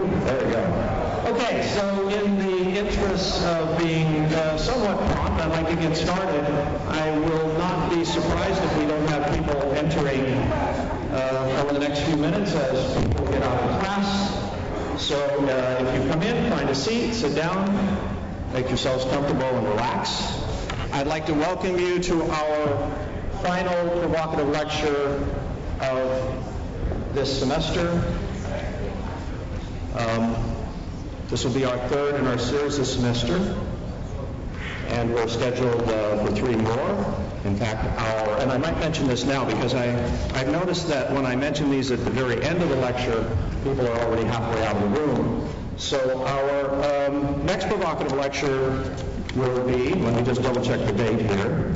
There we go. Okay, so in the interest of being somewhat prompt, I'd like to get started. I will not be surprised if we don't have people entering over the next few minutes as people get out of class. So if you come in, find a seat, sit down, make yourselves comfortable and relax. I'd like to welcome you to our final provocative lecture of this semester. This will be our third in our series this semester, and we're scheduled for 3 more. In fact, and I might mention this now because I've noticed that when I mention these at the very end of the lecture, people are already halfway out of the room. So our next provocative lecture will be, let me just double check the date here,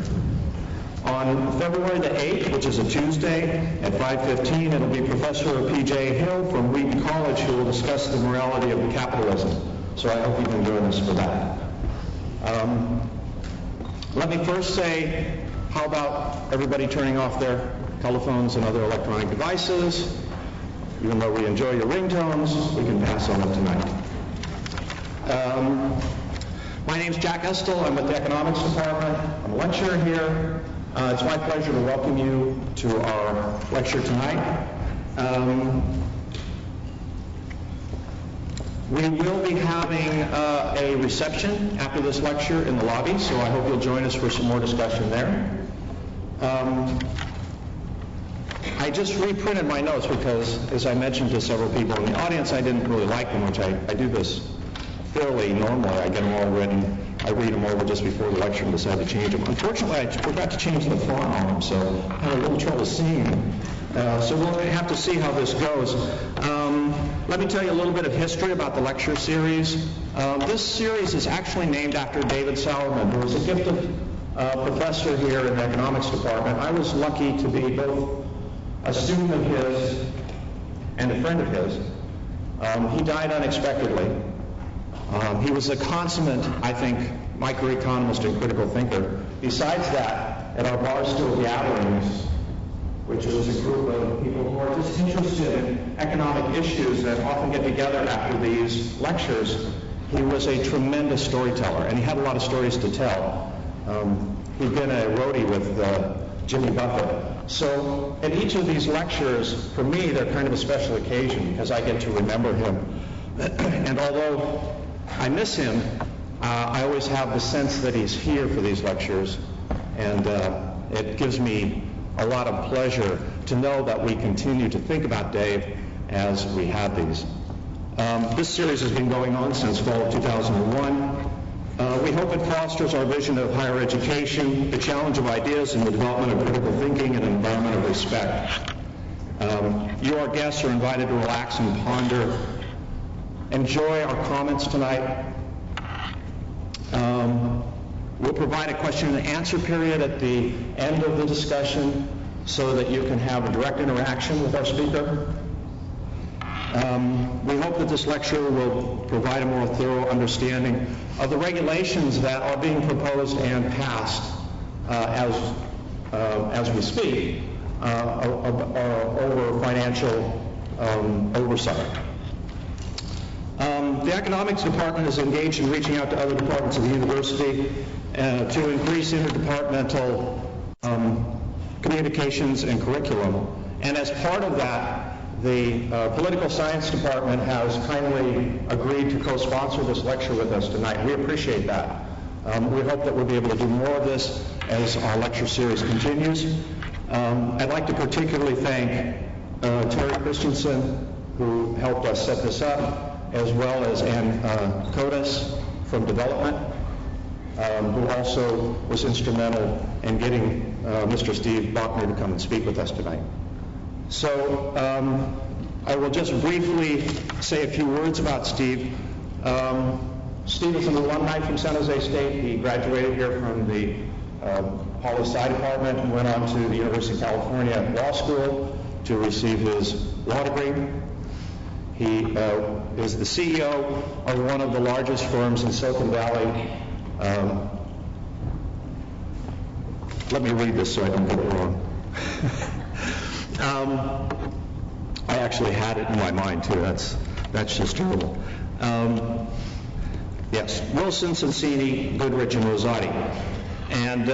on February the 8th, which is a Tuesday at 5:15, it'll be Professor P.J. Hill from Wheaton College who will discuss the morality of capitalism. So I hope you can join us for that. Let me first say, how about everybody turning off their telephones and other electronic devices? Even though we enjoy your ringtones, we can pass on them tonight. My name's Jack Estel. I'm with the Economics Department. I'm a lecturer here. It's my pleasure to welcome you to our lecture tonight. We will be having a reception after this lecture in the lobby, so I hope you'll join us for some more discussion there. I just reprinted my notes because, as I mentioned to several people in the audience, I didn't really like them, which I do this fairly normally. I get them all written. I read them over just before the lecture and decide to change them. Unfortunately, I forgot to change the font on them, so I had a little trouble seeing them. So we'll have to see how this goes. Let me tell you a little bit of history about the lecture series. This series is actually named after David Saurman, who was a gifted professor here in the Economics Department. I was lucky to be both a student of his and a friend of his. He died unexpectedly. He was a consummate, I think, microeconomist and critical thinker. Besides that, at our bar stool gatherings, which was a group of people who are just interested in economic issues that often get together after these lectures, he was a tremendous storyteller, and he had a lot of stories to tell. He'd been a roadie with Jimmy Buffett. So at each of these lectures, for me, they're kind of a special occasion because I get to remember him. And although I miss him, I always have the sense that he's here for these lectures, and it gives me a lot of pleasure to know that we continue to think about Dave as we have these. This series has been going on since fall of 2001. We hope it fosters our vision of higher education, the challenge of ideas, and the development of critical thinking and an environment of respect. You, our guests, are invited to relax and ponder. Enjoy our comments tonight. We'll provide a question and answer period at the end of the discussion so that you can have a direct interaction with our speaker. We hope that this lecture will provide a more thorough understanding of the regulations that are being proposed and passed as we speak over financial oversight. The Economics Department is engaged in reaching out to other departments of the university to increase interdepartmental communications and curriculum. And as part of that, the Political Science Department has kindly agreed to co-sponsor this lecture with us tonight. We appreciate that. We hope that we'll be able to do more of this as our lecture series continues. I'd like to particularly thank Terry Christensen, who helped us set this up, as well as Ann Kodas from Development, who also was instrumental in getting Mr. Steve Bochner to come and speak with us tonight. So I will just briefly say a few words about Steve. Steve is an alumni from San Jose State. He graduated here from the Poli-Sci Department and went on to the University of California Law School to receive his law degree. He is the CEO of one of the largest firms in Silicon Valley. Let me read this so I don't get it wrong. I actually had it in my mind too. That's just terrible. Yes, Wilson, Cincini, Goodrich, and Rosati. And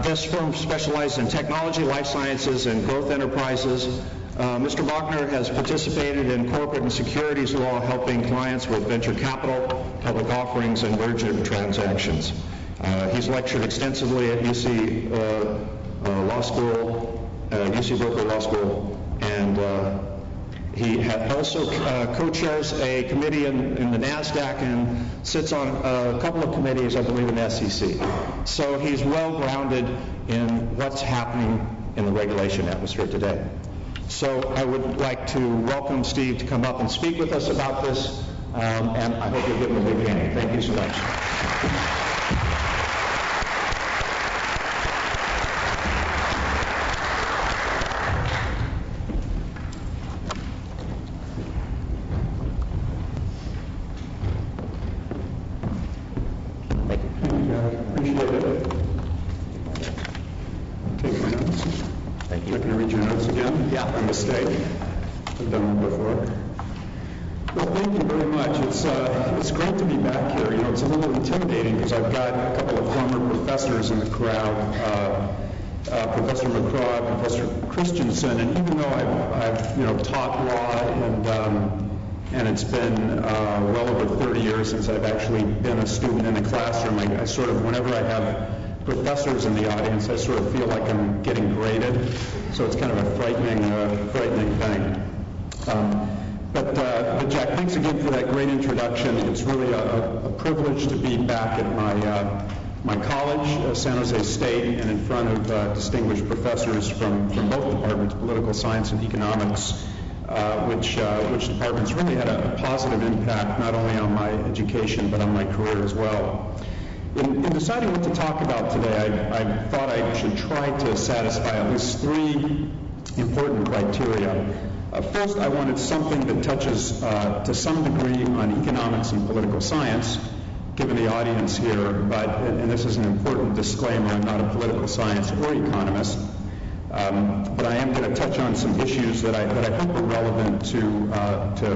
this firm specializes in technology, life sciences, and growth enterprises. Mr. Bochner has participated in corporate and securities law, helping clients with venture capital, public offerings, and merger transactions. He's lectured extensively at UC Law School, UC Berkeley Law School, and he also co-chairs a committee in the NASDAQ and sits on a couple of committees, I believe, in the SEC. So he's well-grounded in what's happening in the regulation atmosphere today. So I would like to welcome Steve to come up and speak with us about this, and I hope you'll give him a big hand. Thank you so much. I've done one before. Well, thank you very much. It's great to be back here. You know, it's a little intimidating because I've got a couple of former professors in the crowd, Professor McCraw, Professor Christensen, and even though I've taught law and it's been well over 30 years since I've actually been a student in a classroom, I sort of, whenever I have professors in the audience, I sort of feel like I'm getting graded, so it's kind of a frightening thing. But Jack, thanks again for that great introduction. It's really a privilege to be back at my college, San Jose State, and in front of distinguished professors from both departments, political science and economics, which departments really had a positive impact not only on my education but on my career as well. In deciding what to talk about today, I thought I should try to satisfy at least three important criteria. First, I wanted something that touches to some degree on economics and political science, given the audience here, and this is an important disclaimer, I'm not a political science or economist, but I am going to touch on some issues that I hope are relevant to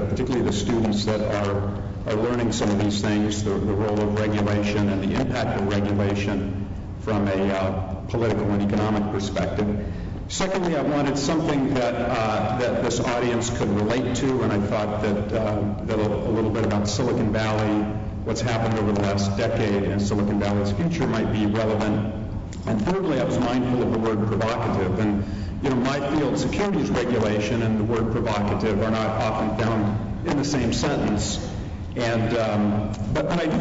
particularly the students that are learning some of these things, the role of regulation and the impact of regulation from a political and economic perspective. Secondly, I wanted something that this audience could relate to, and I thought that a little bit about Silicon Valley, what's happened over the last decade, and Silicon Valley's future might be relevant. And thirdly, I was mindful of the word provocative. And my field, securities regulation, and the word provocative are not often found in the same sentence. And but I do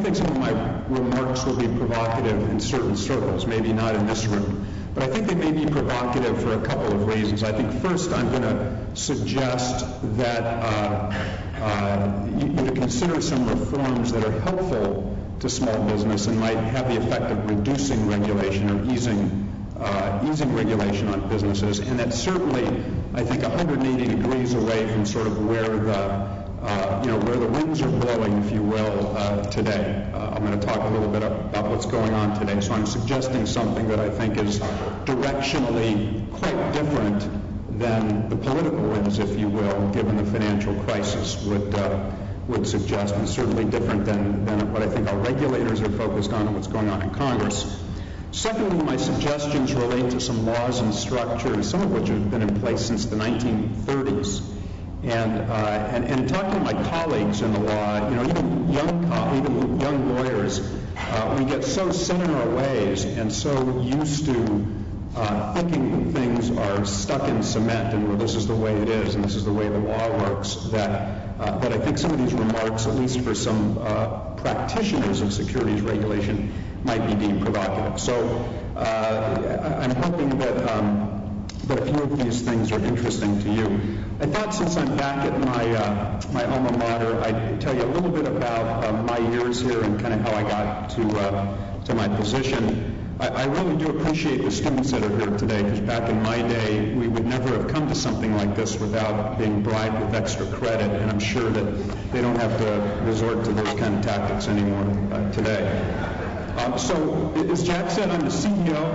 think some of my remarks will be provocative in certain circles, maybe not in this room. But I think they may be provocative for a couple of reasons. I think first I'm going to suggest that you consider some reforms that are helpful to small business and might have the effect of reducing regulation or easing regulation on businesses. And that's certainly, I think, 180 degrees away from sort of where the winds are blowing, if you will, today. I'm going to talk a little bit about what's going on today. So I'm suggesting something that I think is directionally quite different than the political winds, if you will, given the financial crisis would suggest, and certainly different than what I think our regulators are focused on and what's going on in Congress. Secondly, my suggestions relate to some laws and structures, some of which have been in place since the 1930s. And in talking to my colleagues in the law, even young lawyers, we get so set in our ways and so used to thinking that things are stuck in cement and, well, this is the way it is and this is the way the law works, that I think some of these remarks, at least for some practitioners of securities regulation, might be deemed provocative. So I'm hoping that a few of these things are interesting to you. I thought, since I'm back at my alma mater, I'd tell you a little bit about my years here and kind of how I got to my position. I really do appreciate the students that are here today, because back in my day, we would never have come to something like this without being bribed with extra credit, and I'm sure that they don't have to resort to those kind of tactics anymore today. So, as Jack said, I'm the CEO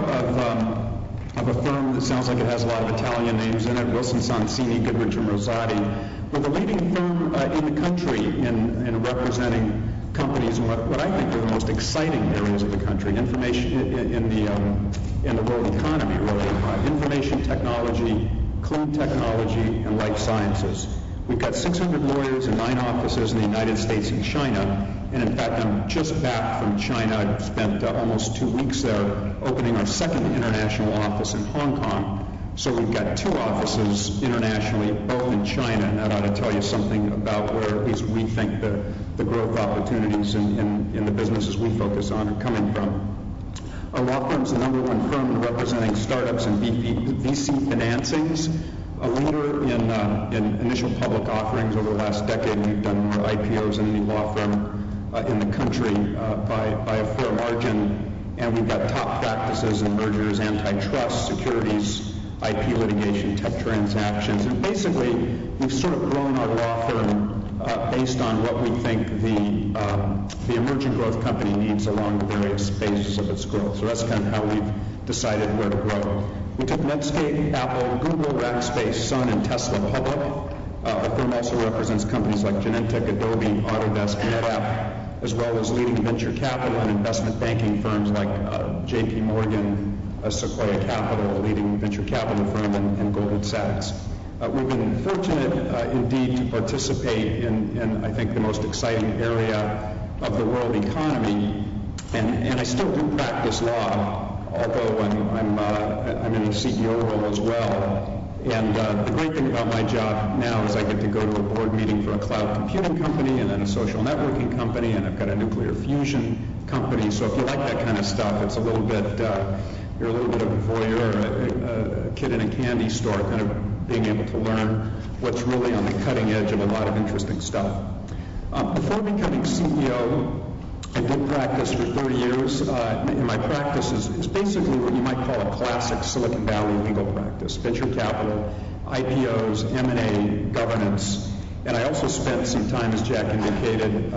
of a firm that sounds like it has a lot of Italian names in it, Wilson Sonsini, Goodrich & Rosati. We're the leading firm in the country in representing companies in what I think are the most exciting areas of the country, information in the world economy, really. Information technology, clean technology, and life sciences. We've got 600 lawyers and 9 offices in the United States and China. And in fact, I'm just back from China. I've spent almost 2 weeks there opening our second international office in Hong Kong. So we've got 2 offices internationally, both in China, and that ought to tell you something about where at least we think the growth opportunities in the businesses we focus on are coming from. Our law firm's the #1 firm in representing startups and VC financings, a leader in initial public offerings. Over the last decade, we've done more IPOs than any law firm in the country by a fair margin, and we've got top practices in mergers, antitrust, securities, IP litigation, tech transactions, and basically we've sort of grown our law firm based on what we think the emerging growth company needs along the various phases of its growth. So that's kind of how we've decided where to grow. We took Netscape, Apple, Google, Rackspace, Sun, and Tesla public. Our firm also represents companies like Genentech, Adobe, Autodesk, NetApp, as well as leading venture capital and investment banking firms like JP Morgan, Sequoia Capital, a leading venture capital firm, and Goldman Sachs. We've been fortunate indeed to participate in, I think, the most exciting area of the world economy, and I still do practice law, although I'm in a CEO role as well. And the great thing about my job now is I get to go to a board meeting for a cloud computing company and then a social networking company, and I've got a nuclear fusion company. So if you like that kind of stuff, it's a little bit, you're a little bit of a voyeur, a kid in a candy store, kind of being able to learn what's really on the cutting edge of a lot of interesting stuff. Before becoming CEO, I did practice for 30 years, and my practice is basically what you might call a classic Silicon Valley legal practice: venture capital, IPOs, M&A, governance, and I also spent some time, as Jack indicated,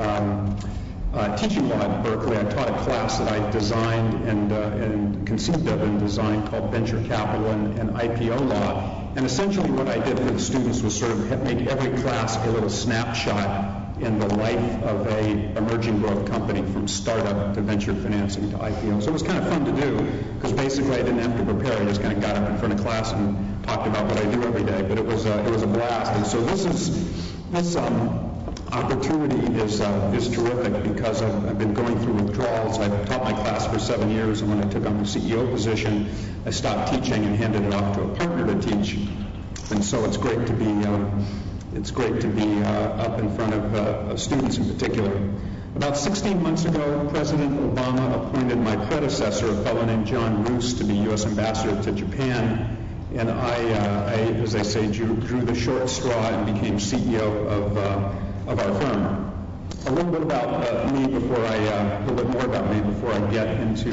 teaching law at Berkeley. I taught a class that I designed and conceived of and designed called Venture Capital and IPO Law, and essentially what I did for the students was sort of make every class a little snapshot in the life of a emerging growth company, from startup to venture financing to IPO. So it was kind of fun to do, because basically I didn't have to prepare. I just kind of got up in front of class and talked about what I do every day. But it was a blast. And so this opportunity is terrific, because I've been going through withdrawals. I've taught my class for 7 years, and when I took on the CEO position, I stopped teaching and handed it off to a partner to teach. And so it's great to be up in front of students in particular. About 16 months ago, President Obama appointed my predecessor, a fellow named John Roos, to be U.S. Ambassador to Japan, and I as I say, drew the short straw and became CEO of our firm. A little bit about me before a little bit more about me before I get into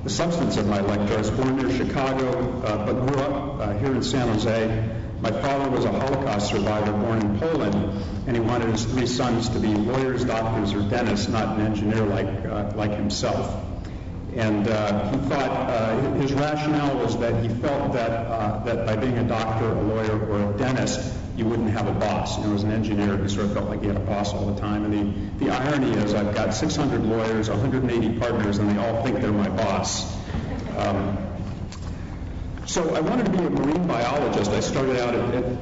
the substance of my lecture. I was born near Chicago, but grew up here in San Jose. My father was a Holocaust survivor born in Poland, and he wanted his 3 sons to be lawyers, doctors, or dentists, not an engineer like himself. And he thought his rationale was that he felt that by being a doctor, a lawyer, or a dentist, you wouldn't have a boss. You know, as an engineer, he sort of felt like he had a boss all the time. And the irony is, I've got 600 lawyers, 180 partners, and they all think they're my boss. So I wanted to be a marine biologist. I started out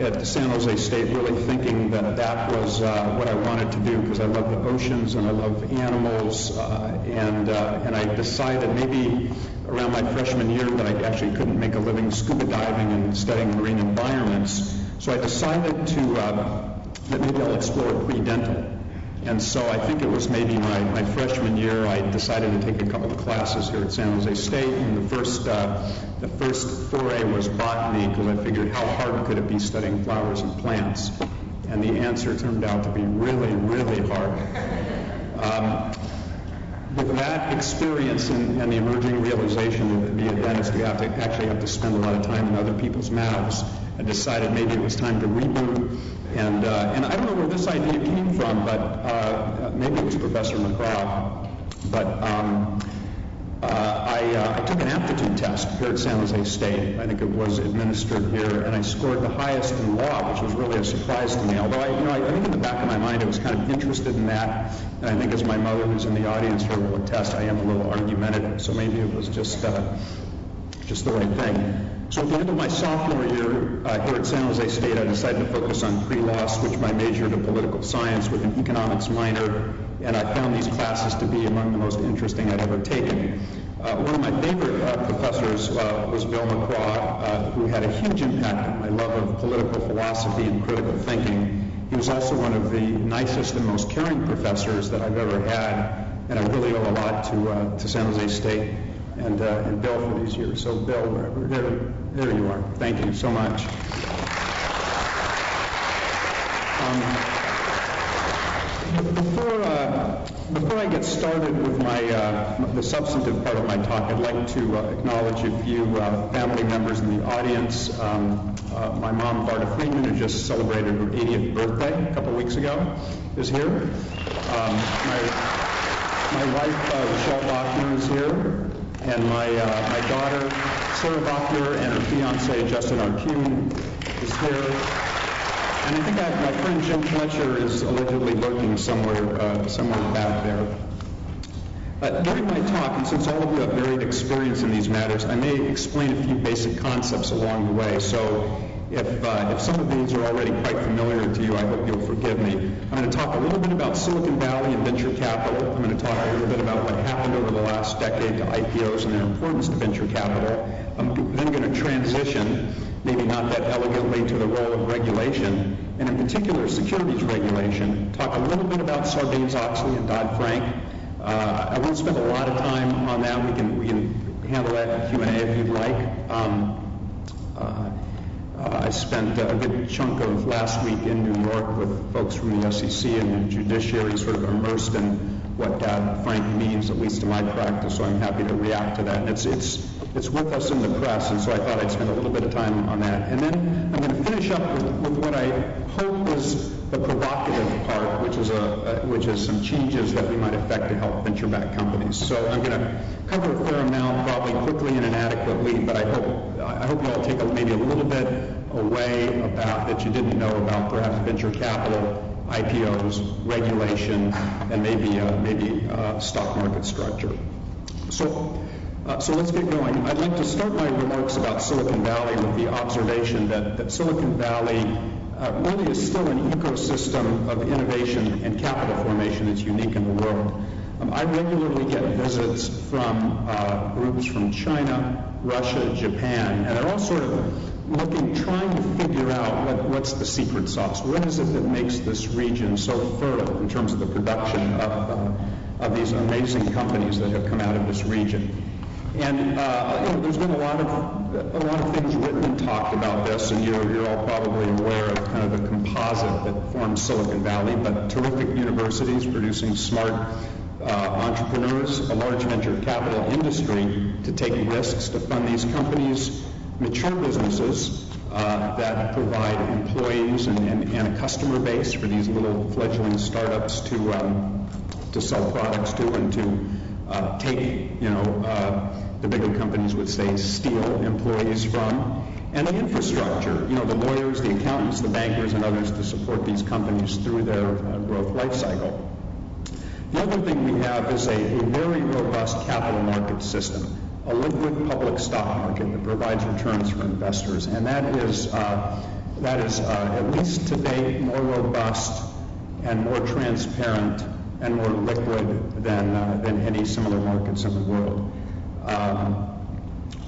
at San Jose State really thinking that was what I wanted to do, because I love the oceans and I love animals, and I decided maybe around my freshman year that I actually couldn't make a living scuba diving and studying marine environments. So I decided that maybe I'll explore pre-dental. And so I think it was maybe my freshman year, I decided to take a couple of classes here at San Jose State, and the first foray was botany, because I figured how hard could it be studying flowers and plants? And the answer turned out to be really, really hard. With that experience and the emerging realization that to be a dentist, you actually have to spend a lot of time in other people's mouths, I decided maybe it was time to reboot. And I don't know where this idea came from, but maybe it was Professor McGraw. But I took an aptitude test here at San Jose State. I think it was administered here, and I scored the highest in law, which was really a surprise to me. Although I think in the back of my mind I was kind of interested in that, and I think as my mother, who's in the audience here, will attest, I am a little argumentative, so maybe it was just the right thing. So at the end of my sophomore year here at San Jose State, I decided to focus on pre-law, switch my major to political science with an economics minor, and I found these classes to be among the most interesting I'd ever taken. One of my favorite professors was Bill McCraw, who had a huge impact on my love of political philosophy and critical thinking. He was also one of the nicest and most caring professors that I've ever had, and I really owe a lot to San Jose State and Bill for these years. So Bill, there you are. Thank you so much. Before I get started with the substantive part of my talk, I'd like to acknowledge a few family members in the audience. My mom, Barta Friedman, who just celebrated her 80th birthday a couple weeks ago, is here. My wife, Michelle Bochner, is here. And my daughter, Sarah Bochner, and her fiance, Justin Arcune, is here. And I think my friend Jim Fletcher is allegedly lurking somewhere back there. During my talk, and since all of you have varied experience in these matters, I may explain a few basic concepts along the way. So if some of these are already quite familiar to you, I hope you'll forgive me. I'm going to talk a little bit about Silicon Valley and venture capital. I'm going to talk a little bit about what happened over the last decade to IPOs and their importance to venture capital. I'm then going to transition, maybe not that elegantly, to the role of regulation, and in particular securities regulation. Talk a little bit about Sarbanes-Oxley and Dodd-Frank. I won't spend a lot of time on that. We can handle that in Q&A if you'd like. I spent a good chunk of last week in New York with folks from the SEC and the judiciary, sort of immersed in what Dodd-Frank means, at least in my practice, so I'm happy to react to that. And it's with us in the press, and so I thought I'd spend a little bit of time on that. And then I'm going to finish up with what I hope is the provocative part, which is some changes that we might effect to help venture-backed companies. So I'm going to cover a fair amount, probably quickly and inadequately, but I hope you all take maybe a little bit away about that you didn't know about, perhaps venture capital, IPOs, regulation, and maybe stock market structure. So let's get going. I'd like to start my remarks about Silicon Valley with the observation that Silicon Valley really is still an ecosystem of innovation and capital formation that's unique in the world. I regularly get visits from groups from China, Russia, Japan, and they're all sort of trying to figure out what's the secret sauce. What is it that makes this region so fertile in terms of the production of these amazing companies that have come out of this region? And there's been a lot of things written and talked about this, and you're all probably aware of kind of the composite that forms Silicon Valley, but terrific universities producing smart entrepreneurs, a large venture capital industry to take risks to fund these companies, mature businesses that provide employees and a customer base for these little fledgling startups to sell products to and to take, the bigger companies would say steal employees from, and the infrastructure, the lawyers, the accountants, the bankers, and others to support these companies through their growth life cycle. The other thing we have is a very robust capital market system, a liquid public stock market that provides returns for investors, and that is at least to date more robust and more transparent and more liquid than any similar markets in the world.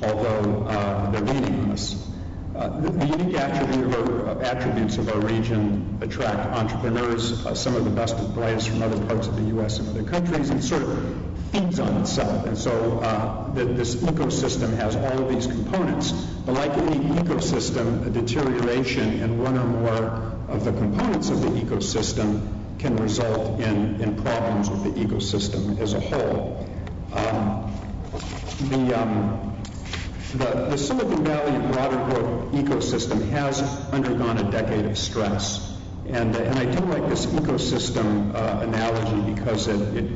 Although they're leaning on us. The unique attributes of our region attract entrepreneurs, some of the best and brightest from other parts of the U.S. and other countries, and sort of feeds on itself. And so this ecosystem has all of these components. But like any ecosystem, a deterioration in one or more of the components of the ecosystem can result in problems with the ecosystem as a whole. The Silicon Valley and broader growth ecosystem has undergone a decade of stress. And I do like this ecosystem analogy because it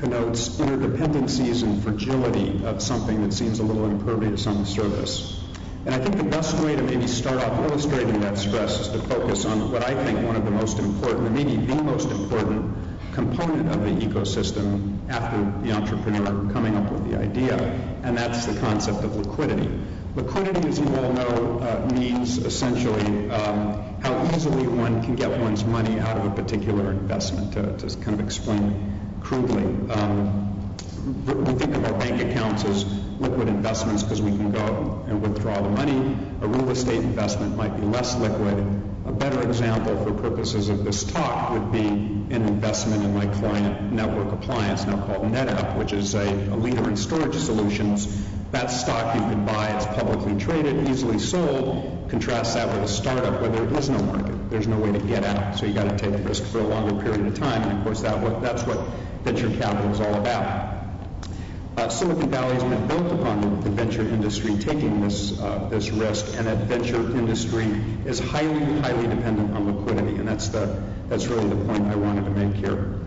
connotes interdependencies and fragility of something that seems a little impervious on the surface. And I think the best way to maybe start off illustrating that stress is to focus on what I think one of the most important, and maybe the most important component of the ecosystem after the entrepreneur coming up with the idea, and that's the concept of liquidity. Liquidity, as you all know, means essentially how easily one can get one's money out of a particular investment, to kind of explain crudely. We think of our bank accounts as liquid investments because we can go and withdraw the money. A real estate investment might be less liquid. A better example for purposes of this talk would be an investment in my client network appliance, now called NetApp, which is a leader in storage solutions. That stock you can buy, it's publicly traded, easily sold. Contrast that with a startup where there is no market. There's no way to get out, so you got to take the risk for a longer period of time. And of course, that's what venture capital is all about. Silicon Valley has been built upon the venture industry taking this risk, and that venture industry is highly, highly dependent on liquidity, and that's really the point I wanted to make here.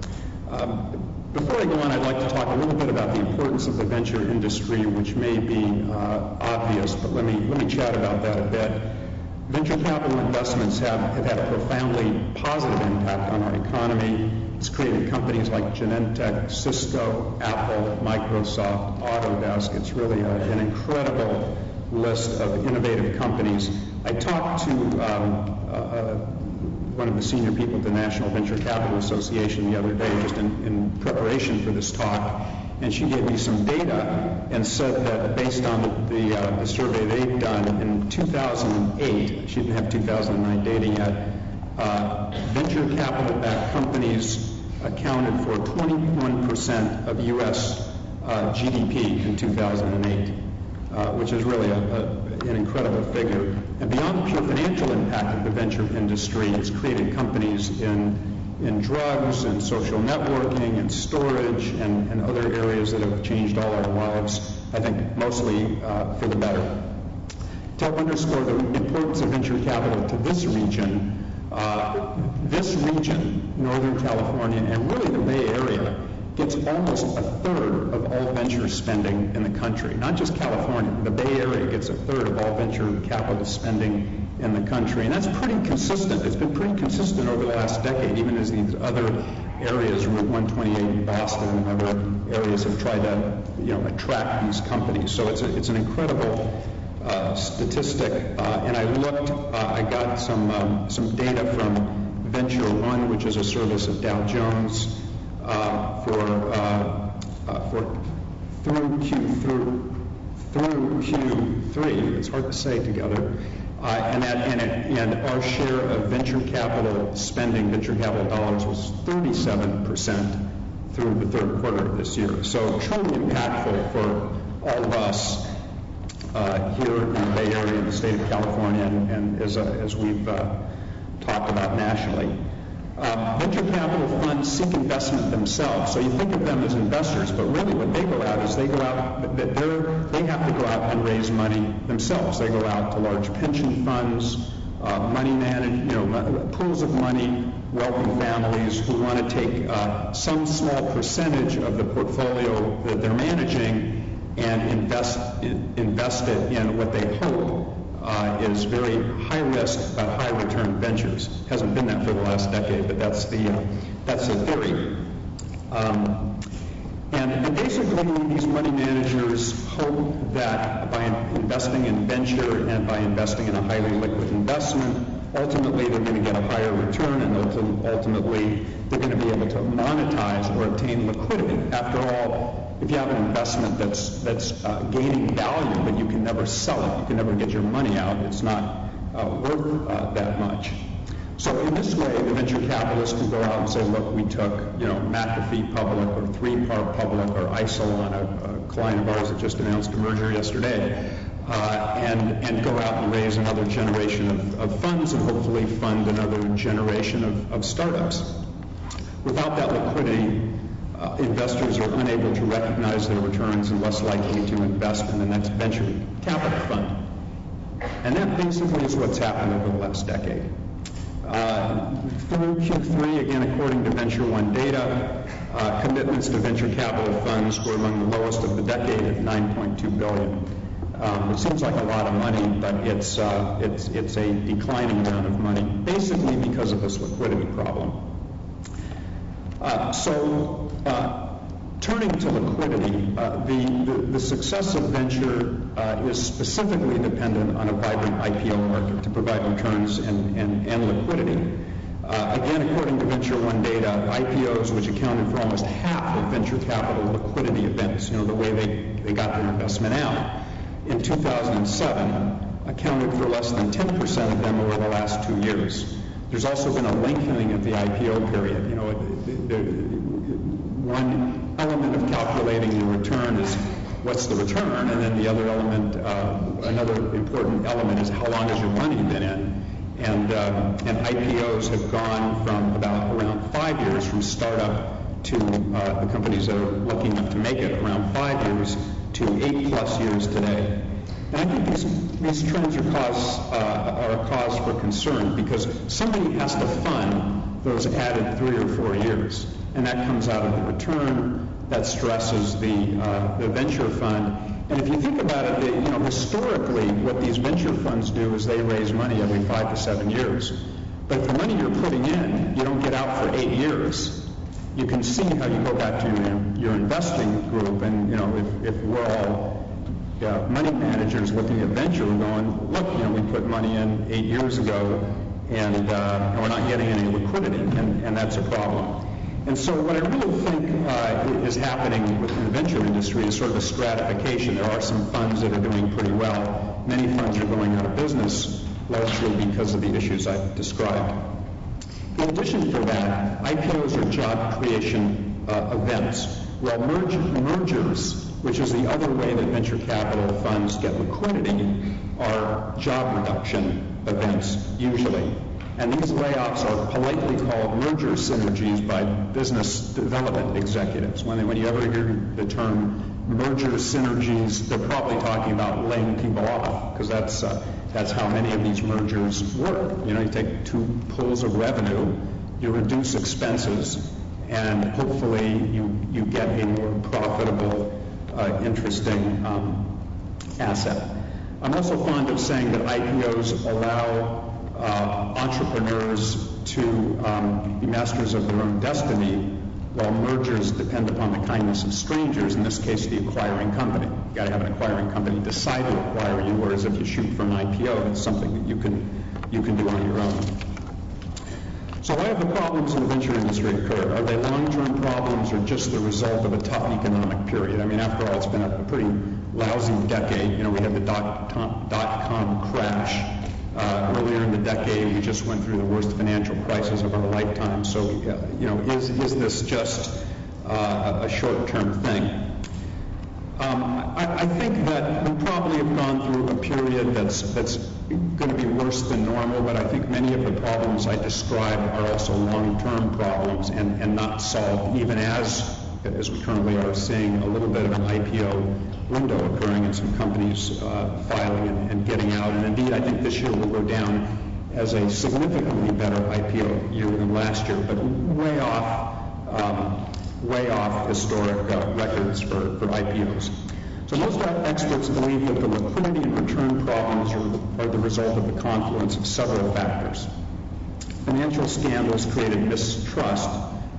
Before I go on, I'd like to talk a little bit about the importance of the venture industry, which may be obvious, but let me chat about that a bit. Venture capital investments have had a profoundly positive impact on our economy. It's created companies like Genentech, Cisco, Apple, Microsoft, Autodesk. It's really an incredible list of innovative companies. I talked to one of the senior people at the National Venture Capital Association the other day, just in preparation for this talk, and she gave me some data and said that based on the survey they've done in 2008, she didn't have 2009 data yet, venture capital-backed companies accounted for 21% of U.S. GDP in 2008, which is really an incredible figure. And beyond the pure financial impact of the venture industry, it's created companies in drugs and social networking and storage and other areas that have changed all our lives, I think mostly for the better. To help underscore the importance of venture capital to this region, Northern California, and really the Bay Area, gets almost a third of all venture spending in the country. Not just California, the Bay Area gets a third of all venture capital spending in the country. And that's pretty consistent. It's been pretty consistent over the last decade, even as these other areas, Route 128 in Boston and other areas, have tried to attract these companies. So it's an incredible statistic. And I got some data from Venture One, which is a service of Dow Jones, through Q3. It's hard to say together. And our share of venture capital spending, venture capital dollars, was 37% through the third quarter of this year. So truly impactful for all of us here in the Bay Area, in the state of California, and as we've talked about nationally. Venture capital funds seek investment themselves, so you think of them as investors, but really what they go out is they have to go out and raise money themselves. They go out to large pension funds, pools of money, wealthy families who want to take some small percentage of the portfolio that they're managing and invest it in what they hope is very high risk but high return ventures. Hasn't been that for the last decade, but that's the theory. And basically, these money managers hope that by investing in venture and by investing in a highly liquid investment, ultimately they're going to get a higher return, and ultimately they're going to be able to monetize or obtain liquidity. After all, if you have an investment that's gaining value, but you can never sell it, you can never get your money out, it's not worth that much. So in this way, the venture capitalists can go out and say, look, we took McAfee public, or 3PAR public, or Isilon, a client of ours that just announced a merger yesterday, and go out and raise another generation of funds and hopefully fund another generation of startups. Without that liquidity, investors are unable to recognize their returns and less likely to invest in the next venture capital fund. And that basically is what's happened over the last decade. Through Q3, again, according to Venture One data, commitments to venture capital funds were among the lowest of the decade at $9.2 billion. It seems like a lot of money, but it's a declining amount of money, basically because of this liquidity problem. Turning to liquidity, the success of venture is specifically dependent on a vibrant IPO market to provide returns and liquidity. Again, according to Venture One data, IPOs, which accounted for almost half of venture capital liquidity events, the way they got their investment out, in 2007, accounted for less than 10% of them over the last 2 years. There's also been a lengthening of the IPO period. One element of calculating the return is what's the return, and then the other element, another important element, is how long has your money been in. And IPOs have gone from around 5 years from startup to the companies that are lucky enough to make it around 5 years to 8+ years today. And I think these trends are a cause for concern, because somebody has to fund those added 3 or 4 years, and that comes out of the return. That stresses the venture fund. And if you think about it, historically, what these venture funds do is they raise money every 5 to 7 years. But if the money you're putting in, you don't get out for 8 years, you can see how you go back to your investing group, and if we're all money managers looking at venture, we're going, look, we put money in 8 years ago, and we're not getting any liquidity, and that's a problem. And so what I really think is happening within the venture industry is sort of a stratification. There are some funds that are doing pretty well. Many funds are going out of business, largely because of the issues I've described. In addition to that, IPOs are job creation events, while mergers, which is the other way that venture capital funds get liquidity, are job reduction events, usually. And these layoffs are politely called merger synergies by business development executives. When you ever hear the term merger synergies, they're probably talking about laying people off, because that's how many of these mergers work. You take 2 pools of revenue, you reduce expenses, and hopefully you get a more profitable, interesting asset. I'm also fond of saying that IPOs allow entrepreneurs to be masters of their own destiny, while mergers depend upon the kindness of strangers, in this case the acquiring company. You've got to have an acquiring company decide to acquire you, whereas if you shoot for an IPO, it's something that you can do on your own. So why have the problems in the venture industry occurred? Are they long-term problems or just the result of a tough economic period? I mean, after all, it's been a pretty lousy decade. We had the dot-com crash. Earlier in the decade, we just went through the worst financial crisis of our lifetime. So, is this just a short-term thing? I think that we probably have gone through a period that's going to be worse than normal, but I think many of the problems I described are also long-term problems and not solved, even as we currently are seeing a little bit of an IPO window occurring and some companies filing and getting out. And indeed, I think this year will go down as a significantly better IPO year than last year, but way off historic records for IPOs. So most experts believe that the liquidity and return problems are the result of the confluence of several factors. Financial scandals created mistrust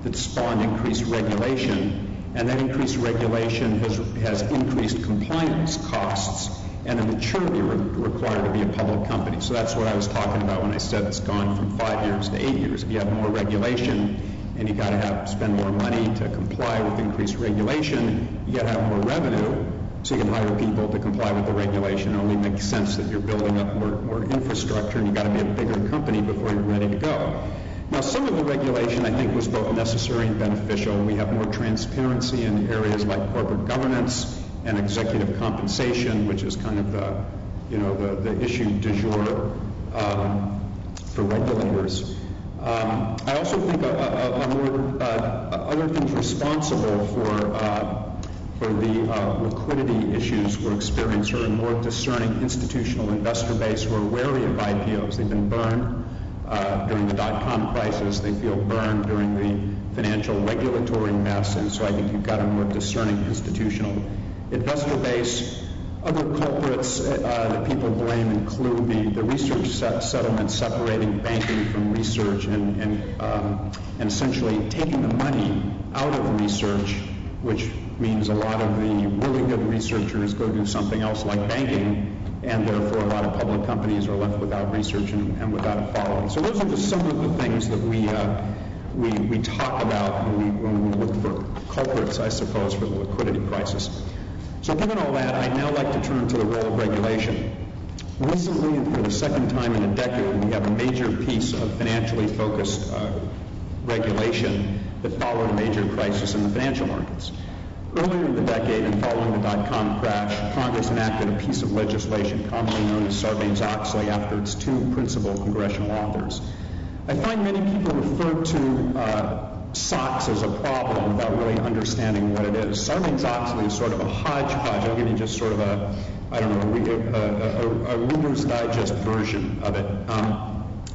that spawned increased regulation, and that increased regulation has increased compliance costs and the maturity required to be a public company. So that's what I was talking about when I said it's gone from 5 years to 8 years. If you have more regulation and you got to spend more money to comply with increased regulation, you got to have more revenue so you can hire people to comply with the regulation. It only makes sense that you're building up more infrastructure, and you got to be a bigger company before you're ready to go. Now, some of the regulation, I think, was both necessary and beneficial. We have more transparency in areas like corporate governance and executive compensation, which is kind of the issue du jour for regulators. I also think other things responsible for the liquidity issues we're experiencing are a more discerning institutional investor base who are wary of IPOs. They've been burned during the dot-com crisis. They feel burned during the financial regulatory mess, and so I think you've got a more discerning institutional investor base. Other culprits that people blame include the research settlement separating banking from research and essentially taking the money out of research, which means a lot of the really good researchers go do something else like banking, and therefore a lot of public companies are left without research and without a following. So those are just some of the things that we talk about when we look for culprits, I suppose, for the liquidity crisis. So given all that, I'd now like to turn to the role of regulation. Recently, and for the second time in a decade, we have a major piece of financially focused regulation that followed a major crisis in the financial markets. Earlier in the decade, and following the dot-com crash, Congress enacted a piece of legislation commonly known as Sarbanes-Oxley after its two principal congressional authors. I find many people refer to SOX as a problem without really understanding what it is. Sarbanes-Oxley is sort of a hodgepodge. I'll give you just sort of a Reader's Digest version of it.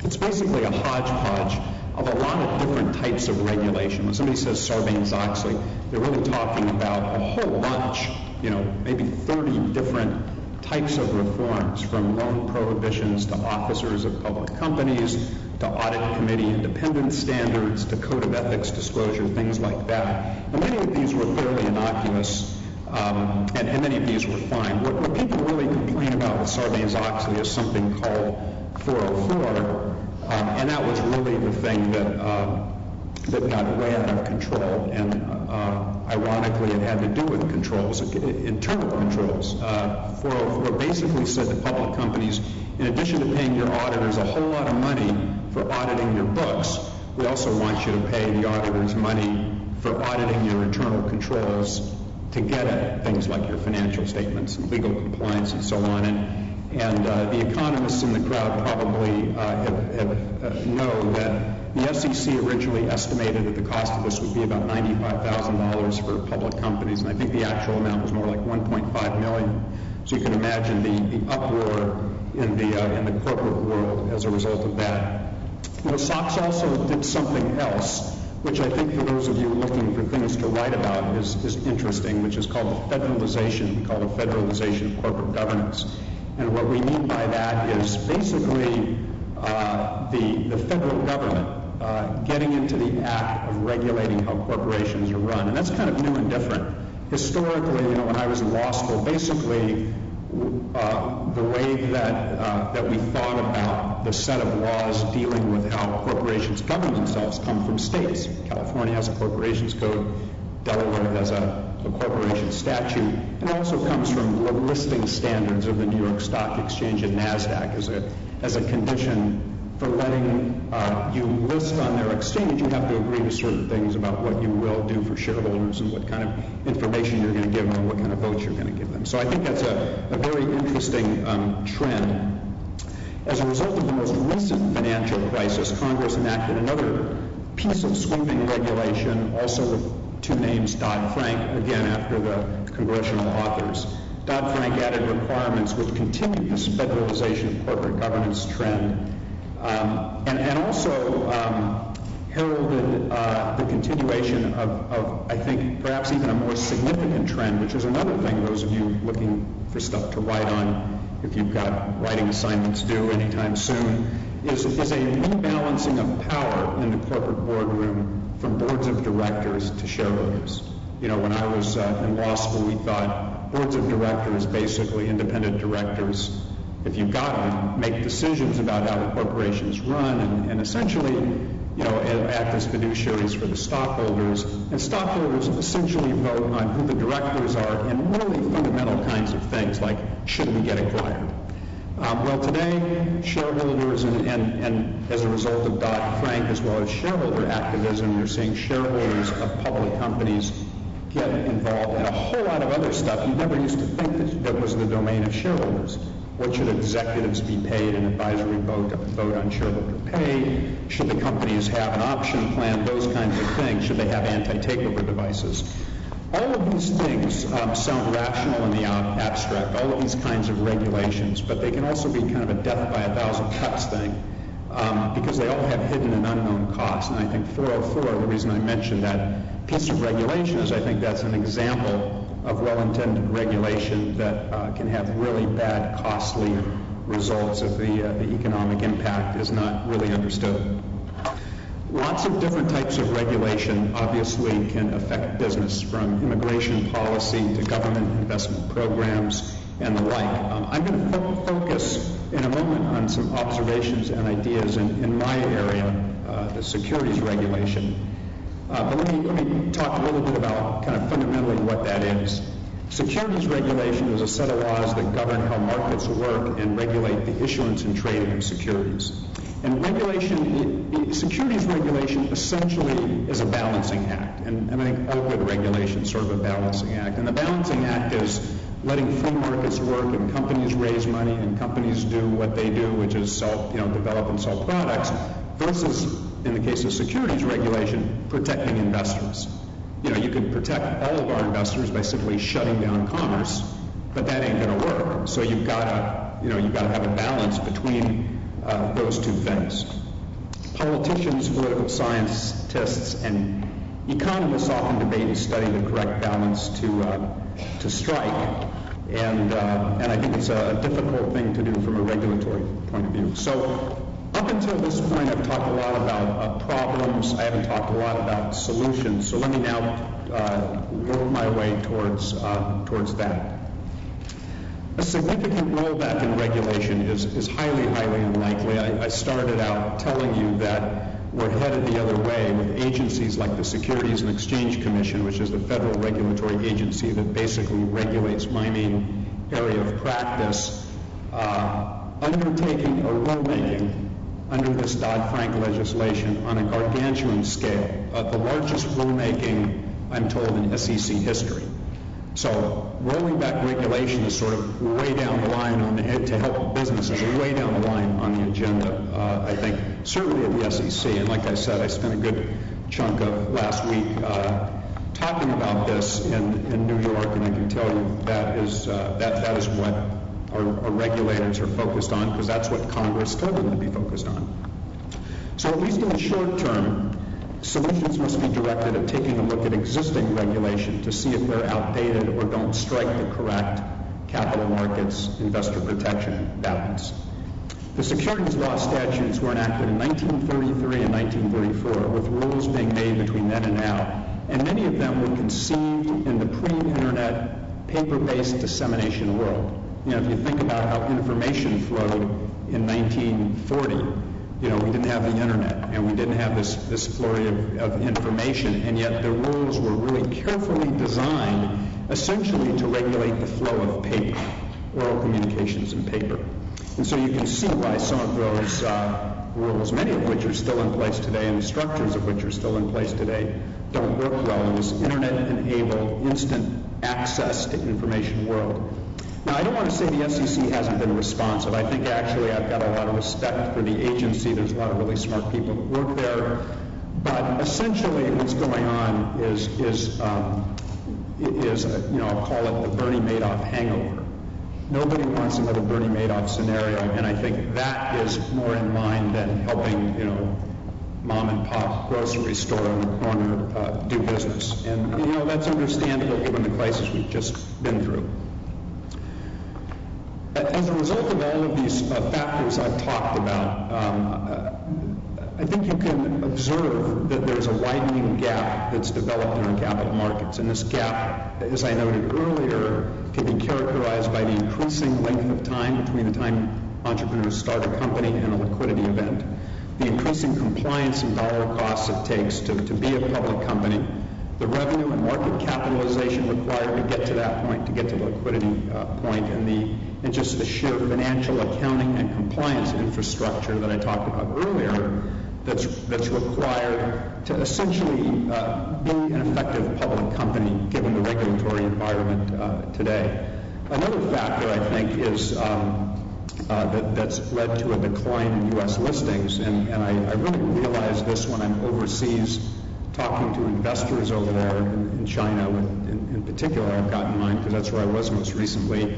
It's basically a hodgepodge of a lot of different types of regulation. When somebody says Sarbanes-Oxley, they're really talking about a whole bunch, maybe 30 different types of reforms, from loan prohibitions to officers of public companies, to audit committee independence standards, to code of ethics disclosure, things like that. And many of these were fairly innocuous, and many of these were fine. What people really complain about with Sarbanes-Oxley is something called 404, and that was really the thing that got way out of control, and ironically it had to do with controls, internal controls. 404 basically said to public companies, in addition to paying your auditors a whole lot of money for auditing your books, we also want you to pay the auditors money for auditing your internal controls to get at things like your financial statements and legal compliance and so on. And the economists in the crowd probably know that the SEC originally estimated that the cost of this would be about $95,000 for public companies, and I think the actual amount was more like $1.5 million. So you can imagine the uproar in the corporate world as a result of that. SOX also did something else, which I think for those of you looking for things to write about is interesting, which is called the federalization. We call it federalization of corporate governance. And what we mean by that is basically the federal government getting into the act of regulating how corporations are run. And that's kind of new and different. Historically, when I was in law school, basically the way that we thought about the set of laws dealing with how corporations govern themselves come from states. California has a corporations code. Delaware has a corporation statute. And it also comes from the listing standards of the New York Stock Exchange and NASDAQ as a condition for letting you list on their exchange. You have to agree to certain things about what you will do for shareholders and what kind of information you're going to give them and what kind of votes you're going to give them. So I think that's a very interesting trend. As a result of the most recent financial crisis, Congress enacted another piece of sweeping regulation, also with two names, Dodd-Frank, again after the congressional authors. Dodd-Frank added requirements which continued this federalization of corporate governance trend, and also heralded the continuation of, I think, perhaps even a more significant trend, which is another thing those of you looking for stuff to write on, if you've got writing assignments due anytime soon, is a rebalancing of power in the corporate boardroom from boards of directors to shareholders. When I was in law school, we thought boards of directors, basically independent directors, if you've got them, make decisions about how the corporations run and essentially, act as fiduciaries for the stockholders. And stockholders essentially vote on who the directors are in really fundamental kinds of things, like should we get acquired. Well, today, shareholders, and as a result of Dodd-Frank, as well as shareholder activism, you're seeing shareholders of public companies get involved in a whole lot of other stuff you never used to think that was the domain of shareholders. What should executives be paid? An advisory vote on shareholder pay? Should the companies have an option plan? Those kinds of things. Should they have anti-takeover devices? All of these things sound rational in the abstract, all of these kinds of regulations, but they can also be kind of a death by a thousand cuts thing. because they all have hidden and unknown costs. And I think 404, the reason I mentioned that piece of regulation is I think that's an example of well-intended regulation that can have really bad, costly results if the economic impact is not really understood. Lots of different types of regulation obviously can affect business, from immigration policy to government investment programs and the like. I'm going to focus in a moment on some observations and ideas in my area, the securities regulation. But let me talk a little bit about kind of fundamentally what that is. Securities regulation is a set of laws that govern how markets work and regulate the issuance and trading of securities. And securities regulation essentially is a balancing act. And I think all good regulation is sort of a balancing act. And the balancing act is letting free markets work and companies raise money and companies do what they do, which is develop and sell products, versus, in the case of securities regulation, protecting investors. You can protect all of our investors by simply shutting down commerce, but that ain't going to work. So you've got to have a balance between those two things. Politicians, political scientists, and economists often debate and study the correct balance to strike, and I think it's a difficult thing to do from a regulatory point of view. So up until this point, I've talked a lot about problems. I haven't talked a lot about solutions. So let me now work my way towards that. A significant rollback in regulation is highly, highly unlikely. I started out telling you that we're headed the other way with agencies like the Securities and Exchange Commission, which is the federal regulatory agency that basically regulates my main area of practice, undertaking or rulemaking under this Dodd-Frank legislation on a gargantuan scale, the largest rulemaking, I'm told, in SEC history. So rolling back regulation is sort of way down the line to help businesses, way down the line on the agenda, I think, certainly at the SEC. And like I said, I spent a good chunk of last week talking about this in New York, and I can tell you that is what our regulators are focused on, because that's what Congress told them to be focused on. So at least in the short term, solutions must be directed at taking a look at existing regulation to see if they're outdated or don't strike the correct capital markets investor protection balance. The securities law statutes were enacted in 1933 and 1934, with rules being made between then and now, and many of them were conceived in the pre-internet, paper-based dissemination world. If you think about how information flowed in 1940, we didn't have the internet, and we didn't have this flurry of information, and yet the rules were really carefully designed essentially to regulate the flow of paper, oral communications in paper. And so you can see why some of those rules, many of which are still in place today, and the structures of which are still in place today, don't work well in this internet-enabled, instant access to information world. Now, I don't want to say the SEC hasn't been responsive. I think actually I've got a lot of respect for the agency. There's a lot of really smart people that work there. But essentially what's going on is I'll call it the Bernie Madoff hangover. Nobody wants another Bernie Madoff scenario, and I think that is more in mind than helping, mom and pop grocery store on the corner do business. And, that's understandable given the crisis we've just been through. As a result of all of these factors I've talked about, I think you can observe that there's a widening gap that's developed in our capital markets. And this gap, as I noted earlier, can be characterized by the increasing length of time between the time entrepreneurs start a company and a liquidity event, the increasing compliance and dollar costs it takes to be a public company, the revenue and market capitalization required to get to that point, to get to the liquidity point, and just the sheer financial accounting and compliance infrastructure that I talked about earlier that's required to essentially be an effective public company given the regulatory environment today. Another factor, I think, is that's led to a decline in U.S. listings, and I really realize this when I'm overseas talking to investors over there in China. In particular, I've gotten mine because that's where I was most recently.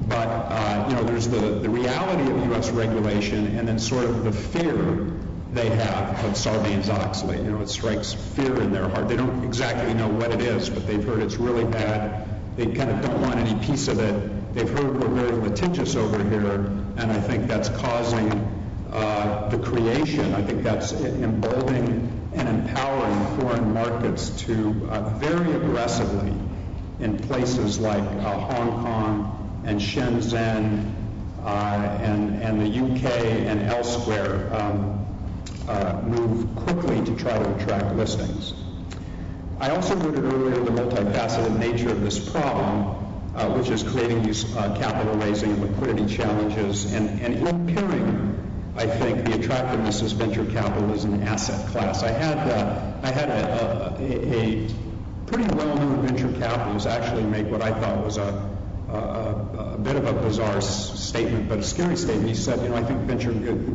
But, there's the reality of U.S. regulation and then sort of the fear they have of Sarbanes-Oxley. It strikes fear in their heart. They don't exactly know what it is, but they've heard it's really bad. They kind of don't want any piece of it. They've heard we're very litigious over here, and I think that's causing the creation. I think that's emboldening and empowering foreign markets to very aggressively in places like Hong Kong and Shenzhen and the UK and elsewhere move quickly to try to attract listings. I also noted earlier the multifaceted nature of this problem, which is creating these capital raising and liquidity challenges and impairing, I think, the attractiveness of venture capital as an asset class. I had a pretty well-known venture capitalist actually make what I thought was a bit of a bizarre statement, but a scary statement. He said, I think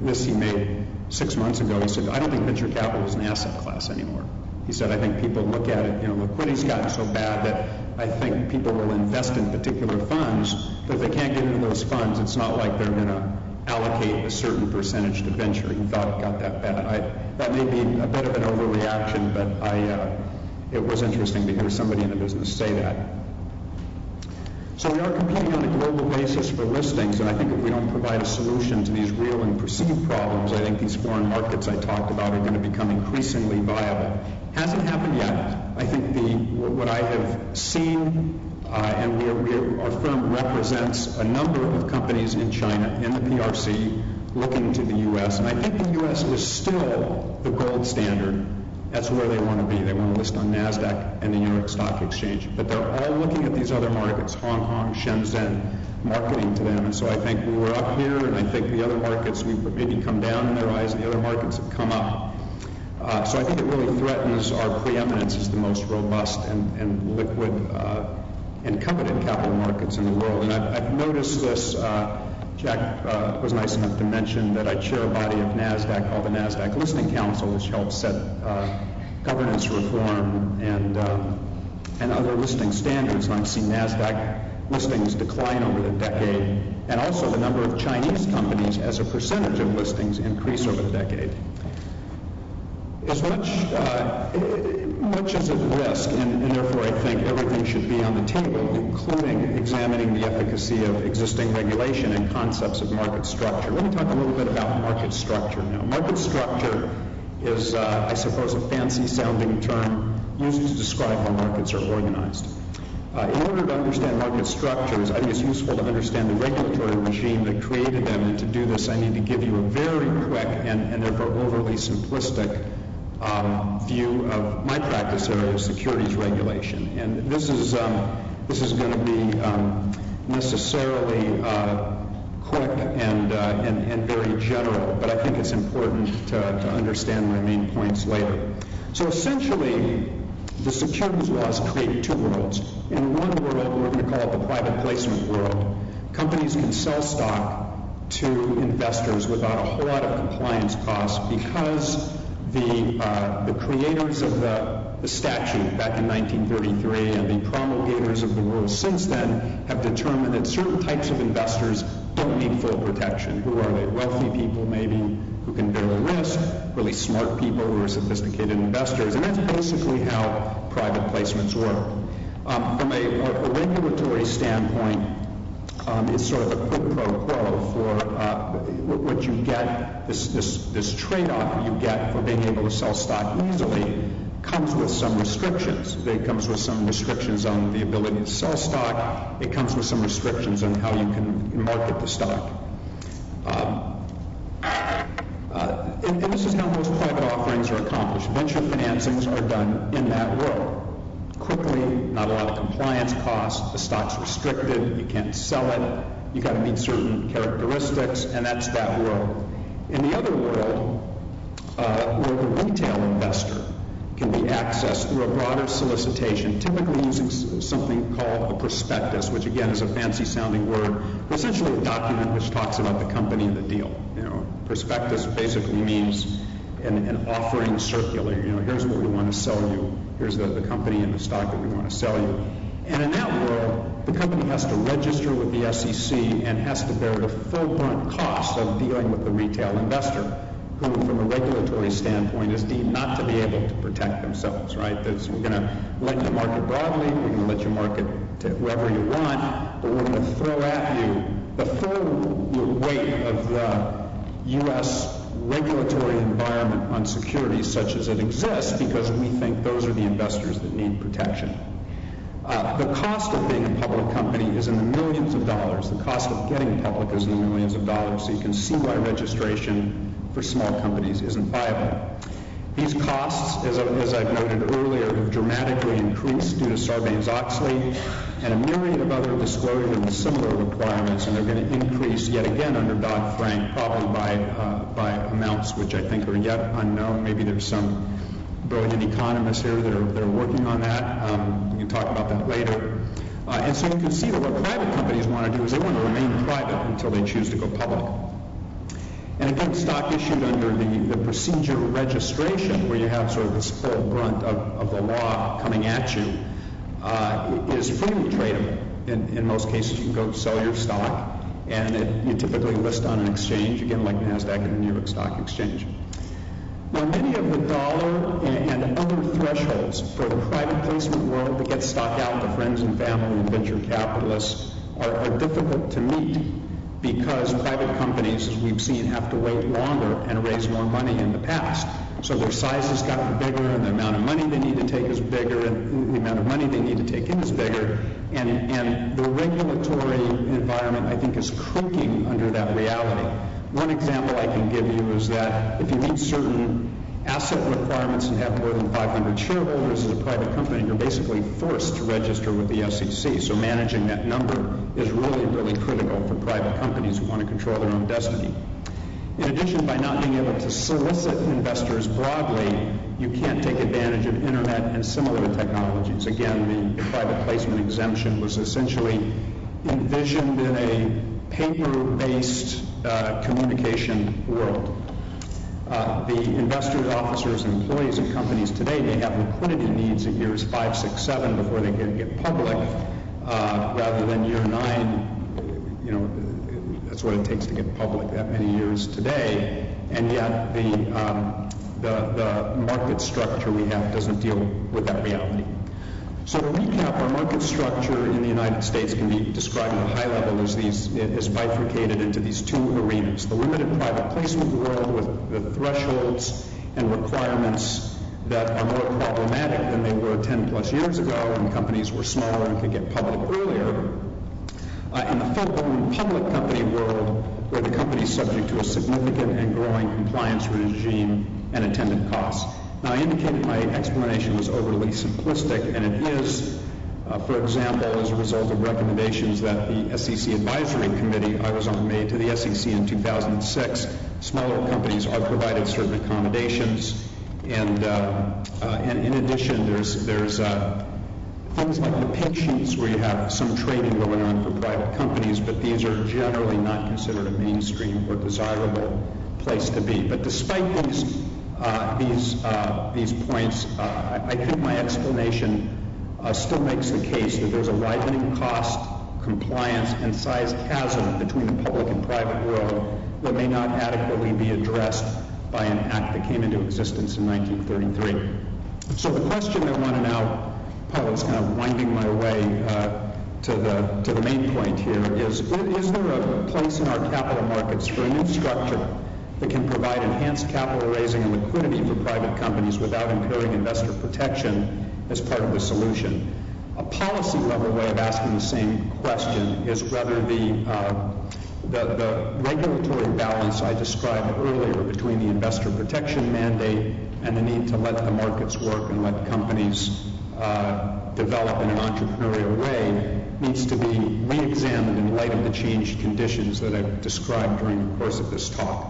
this he made 6 months ago, he said, I don't think venture capital is an asset class anymore. He said, I think people look at it, liquidity's gotten so bad that I think people will invest in particular funds, but if they can't get into those funds, it's not like they're going to allocate a certain percentage to venture. He thought it got that bad. That may be a bit of an overreaction, but it was interesting to hear somebody in the business say that. So we are competing on a global basis for listings, and I think if we don't provide a solution to these real and perceived problems, I think these foreign markets I talked about are going to become increasingly viable. Hasn't happened yet. I think what I have seen, and our firm represents a number of companies in China, in the PRC, looking to the U.S., and I think the U.S. is still the gold standard. That's where they want to be. They want to list on NASDAQ and the New York Stock Exchange. But they're all looking at these other markets, Hong Kong, Shenzhen, marketing to them. And so I think we were up here, and I think the other markets, we've maybe come down in their eyes, and the other markets have come up. So I think it really threatens our preeminence as the most robust and liquid and coveted capital markets in the world. And I've noticed this. Jack was nice enough to mention that I chair a body of NASDAQ called the NASDAQ Listing Council, which helps set governance reform and other listing standards. And I've seen NASDAQ listings decline over the decade, and also the number of Chinese companies as a percentage of listings increase over the decade. As much as at risk, and therefore I think everything should be on the table, including examining the efficacy of existing regulation and concepts of market structure. Let me talk a little bit about market structure now. Market structure is, I suppose, a fancy-sounding term used to describe how markets are organized. In order to understand market structures, I think it's useful to understand the regulatory regime that created them, and to do this I need to give you a very quick and therefore overly simplistic view of my practice area of securities regulation. And this is going to be necessarily quick and very general, but I think it's important to understand my main points later. So essentially, the securities laws create two worlds. In one world, we're going to call it the private placement world. Companies can sell stock to investors without a whole lot of compliance costs because the creators of the statute back in 1933 and the promulgators of the rules since then have determined that certain types of investors don't need full protection. Who are they? Wealthy people, maybe, who can bear the risk, really smart people who are sophisticated investors, and that's basically how private placements work. From a regulatory standpoint, it's sort of a quid pro quo for what you get, this trade-off you get for being able to sell stock easily comes with some restrictions. It comes with some restrictions on the ability to sell stock. It comes with some restrictions on how you can market the stock. And this is how most private offerings are accomplished. Venture financings are done in that world. Quickly, not a lot of compliance costs, the stock's restricted, you can't sell it, you got to meet certain characteristics, and that's that world. In the other world, where the retail investor can be accessed through a broader solicitation, typically using something called a prospectus, which again is a fancy-sounding word, but essentially a document which talks about the company and the deal. Prospectus basically means an offering circular. Here's what we want to sell you. Here's the company and the stock that we want to sell you. And in that world, the company has to register with the SEC and has to bear the full brunt cost of dealing with the retail investor, who, from a regulatory standpoint, is deemed not to be able to protect themselves, right? We're going to let you market broadly, we're going to let you market to whoever you want, but we're going to throw at you the full weight of the U.S. regulatory environment on securities such as it exists, because we think those are the investors that need protection. The cost of being a public company is in the millions of dollars. The cost of getting public is in the millions of dollars, so you can see why registration for small companies isn't viable. These costs, as I've noted earlier, have dramatically increased due to Sarbanes-Oxley and a myriad of other disclosure and similar requirements, and they're going to increase yet again under Dodd-Frank, probably by amounts which I think are yet unknown. Maybe there's some brilliant economists here that are working on that. We can talk about that later. And so you can see that what private companies want to do is they want to remain private until they choose to go public. And again, stock issued under the procedure registration, where you have sort of this full brunt of the law coming at you, is freely tradable. In most cases, you can go sell your stock, and you typically list on an exchange, again, like NASDAQ and the New York Stock Exchange. Now, many of the dollar and other thresholds for the private placement world that get stock out to friends and family and venture capitalists are difficult to meet, because private companies, as we've seen, have to wait longer and raise more money in the past. So their size has gotten bigger, and the amount of money they need to take is bigger, and the amount of money they need to take in is bigger. And the regulatory environment, I think, is creaking under that reality. One example I can give you is that if you meet certain asset requirements and have more than 500 shareholders as a private company, you're basically forced to register with the SEC. So managing that number is really, really critical for private companies who want to control their own destiny. In addition, by not being able to solicit investors broadly, you can't take advantage of internet and similar technologies. Again, the private placement exemption was essentially envisioned in a paper-based communication world. The investors, officers, and employees of companies today may have liquidity needs at years 5, 6, 7 before they can get public, rather than year 9. You know, that's what it takes to get public, that many years today. And yet the market structure we have doesn't deal with that reality. So to recap, our market structure in the United States can be described at a high level as bifurcated into these two arenas. The limited private placement world with the thresholds and requirements that are more problematic than they were 10 plus years ago when companies were smaller and could get public earlier. In the full-blown public company world, where the company is subject to a significant and growing compliance regime and attendant costs. Now, I indicated my explanation was overly simplistic, and it is, for example, as a result of recommendations that the SEC Advisory Committee I was on made to the SEC in 2006. Smaller companies are provided certain accommodations, and in addition, there's things like the pink sheets where you have some trading going on for private companies, but these are generally not considered a mainstream or desirable place to be. But despite these points, I think my explanation still makes the case that there's a widening cost, compliance, and size chasm between the public and private world that may not adequately be addressed by an act that came into existence in 1933. So the question I want to now pose, kind of winding my way to the main point here, is there a place in our capital markets for a new structure that can provide enhanced capital raising and liquidity for private companies without impairing investor protection as part of the solution? A policy level way of asking the same question is whether the regulatory balance I described earlier between the investor protection mandate and the need to let the markets work and let companies develop in an entrepreneurial way needs to be re-examined in light of the changed conditions that I've described during the course of this talk.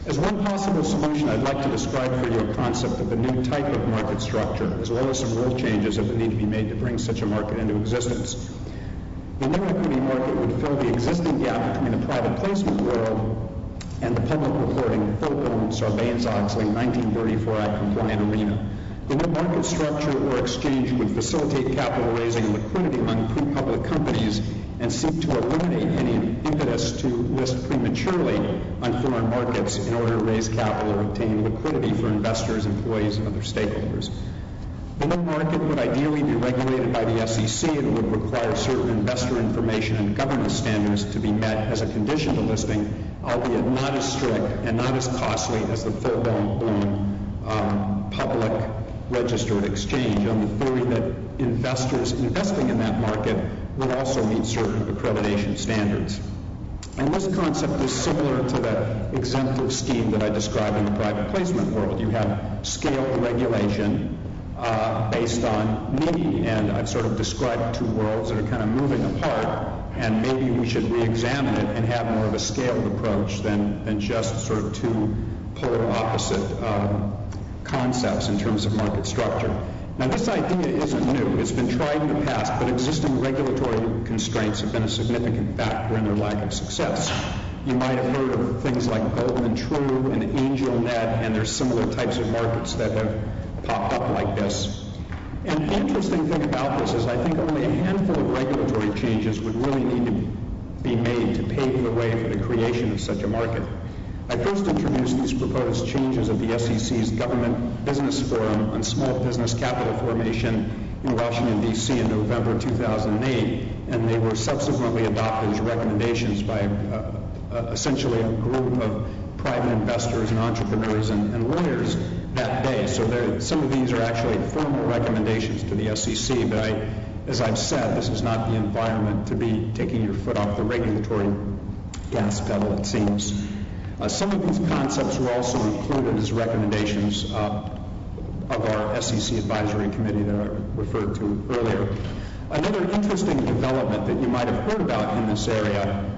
As one possible solution, I'd like to describe for you a concept of a new type of market structure, as well as some rule changes that would need to be made to bring such a market into existence. The new equity market would fill the existing gap between the private placement world and the public reporting full-blown Sarbanes-Oxley 1934 Act compliant arena. The new market structure or exchange would facilitate capital raising and liquidity among pre-public companies and seek to eliminate any impetus to list prematurely on foreign markets in order to raise capital or obtain liquidity for investors, employees, and other stakeholders. The new market would ideally be regulated by the SEC and would require certain investor information and governance standards to be met as a condition to listing, albeit not as strict and not as costly as the full-blown public registered exchange, on the theory that investors investing in that market would also meet certain accreditation standards. And this concept is similar to the exemptive scheme that I described in the private placement world. You have scaled regulation based on need, and I've sort of described two worlds that are kind of moving apart, and maybe we should re-examine it and have more of a scaled approach than just sort of two polar opposite concepts in terms of market structure. Now, this idea isn't new. It's been tried in the past, but existing regulatory constraints have been a significant factor in their lack of success. You might have heard of things like Goldman True and AngelNet, and there's similar types of markets that have popped up like this. And the interesting thing about this is I think only a handful of regulatory changes would really need to be made to pave the way for the creation of such a market. I first introduced these proposed changes at the SEC's Government Business Forum on Small Business Capital Formation in Washington, D.C. in November 2008, and they were subsequently adopted as recommendations by essentially a group of private investors and entrepreneurs and lawyers that day. So some of these are actually formal recommendations to the SEC, but as I've said, this is not the environment to be taking your foot off the regulatory gas pedal, it seems. Some of these concepts were also included as recommendations of our SEC Advisory Committee that I referred to earlier. Another interesting development that you might have heard about in this area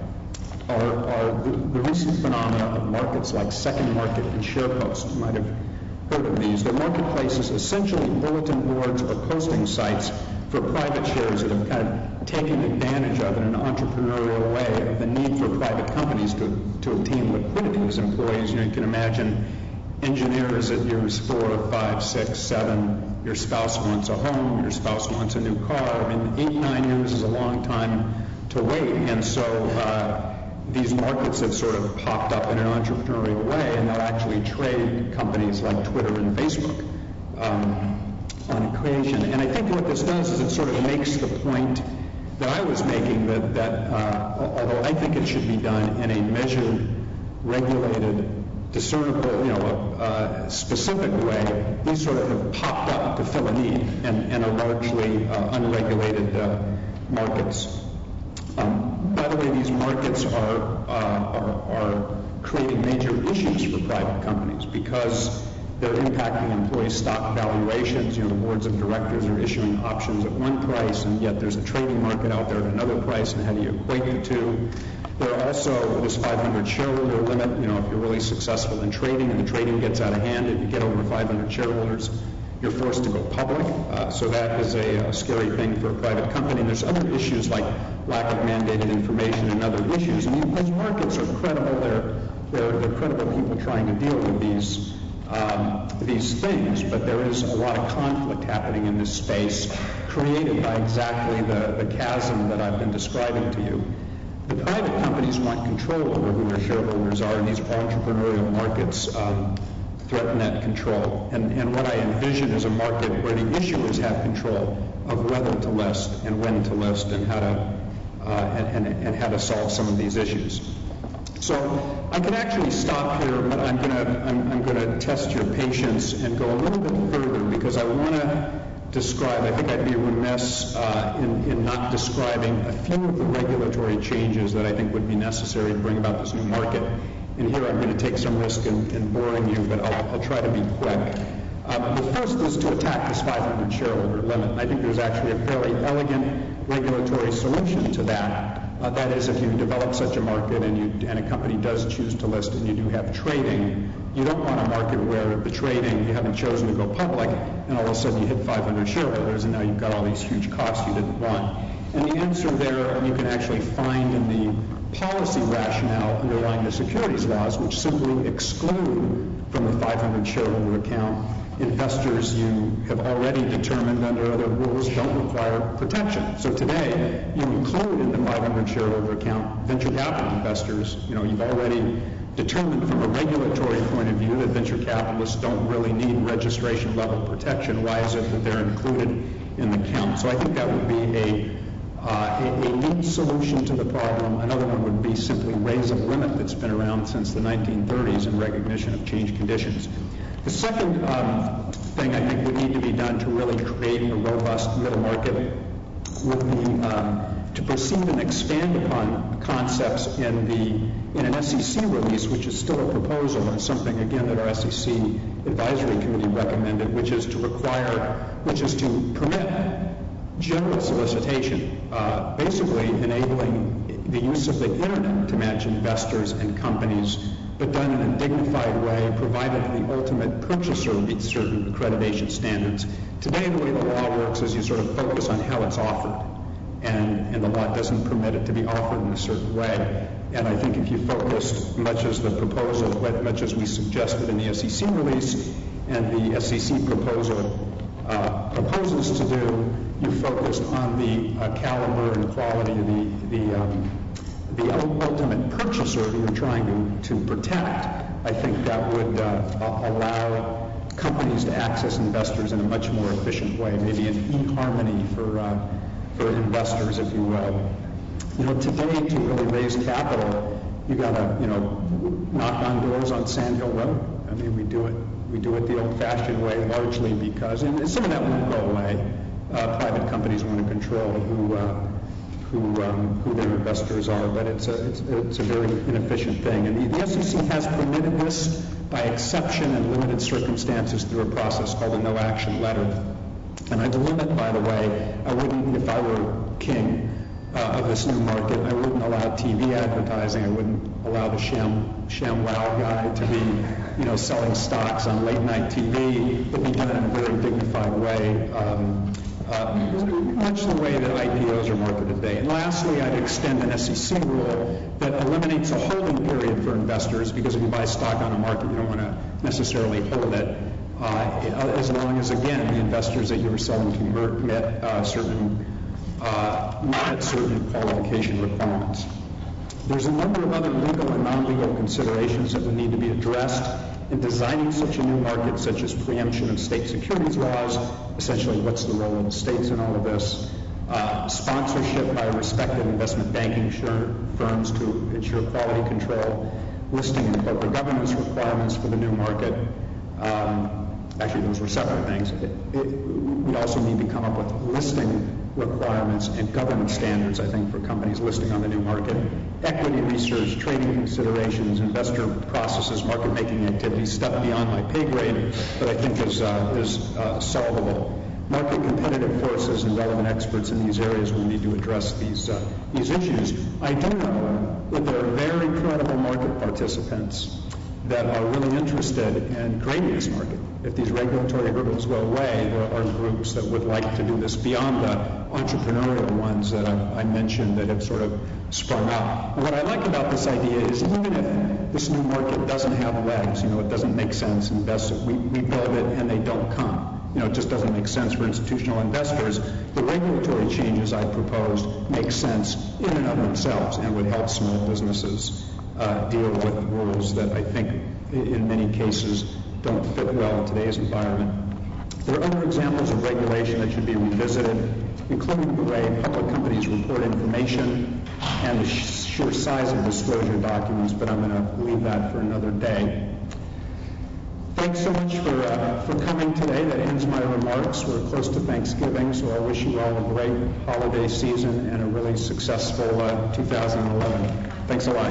are the recent phenomena of markets like Second Market and SharePost. You might have heard of these. They're marketplaces, essentially bulletin boards or posting sites for private shares that have kind of taken advantage of, in an entrepreneurial way, of the need for private companies to obtain liquidity as employees. You can imagine engineers at years 4, 5, 6, 7, your spouse wants a home, your spouse wants a new car. I mean, 8, 9 years is a long time to wait, and so these markets have sort of popped up in an entrepreneurial way, and they'll actually trade companies like Twitter and Facebook on occasion. And I think what this does is it sort of makes the point that I was making that although I think it should be done in a measured, regulated, discernible, specific way, these sort of have popped up to fill a need and are largely unregulated markets. By the way, these markets are creating major issues for private companies because they're impacting employee stock valuations. The boards of directors are issuing options at one price, and yet there's a trading market out there at another price, and how do you equate the two? There are also this 500 shareholder limit. If you're really successful in trading and the trading gets out of hand, if you get over 500 shareholders, you're forced to go public. So that is a scary thing for a private company. And there's other issues like lack of mandated information and other issues. And these markets are credible. They're credible people trying to deal with these things, but there is a lot of conflict happening in this space created by exactly the chasm that I've been describing to you. The private companies want control over who their shareholders are, and these entrepreneurial markets threaten that control. And what I envision is a market where the issuers have control of whether to list and when to list and how to solve some of these issues. So I could actually stop here, but I'm going to test your patience and go a little bit further because I want to describe, I think I'd be remiss in not describing a few of the regulatory changes that I think would be necessary to bring about this new market. And here I'm going to take some risk in boring you, but I'll try to be quick. The first is to attack this 500 shareholder limit. And I think there's actually a fairly elegant regulatory solution to that. That is, if you develop such a market and a company does choose to list and you do have trading, you don't want a market where the trading, you haven't chosen to go public, and all of a sudden you hit 500 shareholders and now you've got all these huge costs you didn't want. And the answer there you can actually find in the policy rationale underlying the securities laws, which simply exclude from the 500 shareholder account. Investors you have already determined under other rules don't require protection. So today, you include in the 500 shareholder account venture capital investors. You've already determined from a regulatory point of view that venture capitalists don't really need registration level protection. Why is it that they're included in the count? So I think that would be a neat solution to the problem. Another one would be simply raise a limit that's been around since the 1930s in recognition of changed conditions. The second thing I think would need to be done to really create a robust middle market would be to proceed and expand upon concepts in an SEC release, which is still a proposal and something, again, that our SEC Advisory Committee recommended, which is to permit general solicitation, basically enabling the use of the internet to match investors and companies, but done in a dignified way, provided the ultimate purchaser meets certain accreditation standards. Today, the way the law works is you sort of focus on how it's offered, and the law doesn't permit it to be offered in a certain way. And I think if you focused, much as the proposal, much as we suggested in the SEC release, and the SEC proposal proposes to do, you focused on the caliber and quality of the ultimate purchaser who you're trying to protect. I think that would allow companies to access investors in a much more efficient way, maybe an e-harmony for investors, if you will. Today, to really raise capital, you got to, knock on doors on Sand Hill Road. I mean, we do it the old-fashioned way, largely because, and some of that won't go away. Private companies want to control who their investors are, but it's a very inefficient thing. And the SEC has permitted this by exception in limited circumstances through a process called a no-action letter. And I'd limit, by the way, I wouldn't, if I were king of this new market, I wouldn't allow TV advertising. I wouldn't allow the sham wow guy to be, selling stocks on late night TV. It'd be done in a very dignified way, much the way that IPOs are marketed today. And lastly, I'd extend an SEC rule that eliminates a holding period for investors, because if you buy stock on a market, you don't want to necessarily hold it, as long as, again, the investors that you were selling to met certain qualification requirements. There's a number of other legal and non-legal considerations that would need to be addressed in designing such a new market, such as preemption of state securities laws, essentially what's the role of the states in all of this, sponsorship by respected investment banking firms to ensure quality control, listing and corporate governance requirements for the new market. Actually, those were separate things. We also need to come up with listing requirements and governance standards, I think, for companies listing on the new market. Equity research, trading considerations, investor processes, market-making activities, stuff beyond my pay grade that I think is solvable. Market competitive forces and relevant experts in these areas will need to address these issues. I do know that there are very credible market participants that are really interested in creating this market. If these regulatory hurdles go away, there are groups that would like to do this beyond the entrepreneurial ones that I mentioned that have sort of sprung up. And what I like about this idea is even if this new market doesn't have legs, it doesn't make sense, we build it and they don't come. It just doesn't make sense for institutional investors. The regulatory changes I proposed make sense in and of themselves and would help small businesses deal with rules that I think in many cases don't fit well in today's environment. There are other examples of regulation that should be revisited, including the way public companies report information and the sheer size of disclosure documents, but I'm going to leave that for another day. Thanks so much for coming today. That ends my remarks. We're close to Thanksgiving, so I wish you all a great holiday season and a really successful 2011. Thanks a lot.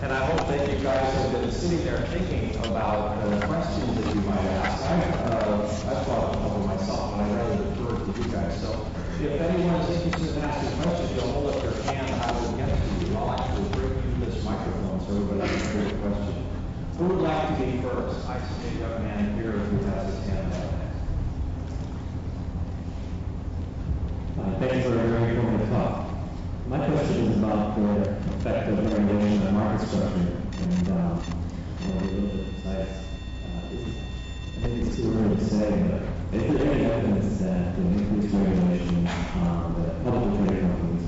And I hope that you guys have been sitting there thinking about the questions that you might ask. I've thought of a couple myself, and I'd rather defer to you guys. So if anyone is interested in asking questions, you'll hold up your hand, I will get to you. I'll actually bring you this microphone so everybody can hear the question. Who would like to be first. I see a young man here who has his hand up. Thanks for a very informative talk. My question is about the effect of regulation on market structure and a little bit precise. I think it's too early to say, but is there any evidence that the increased regulation on the publicly traded companies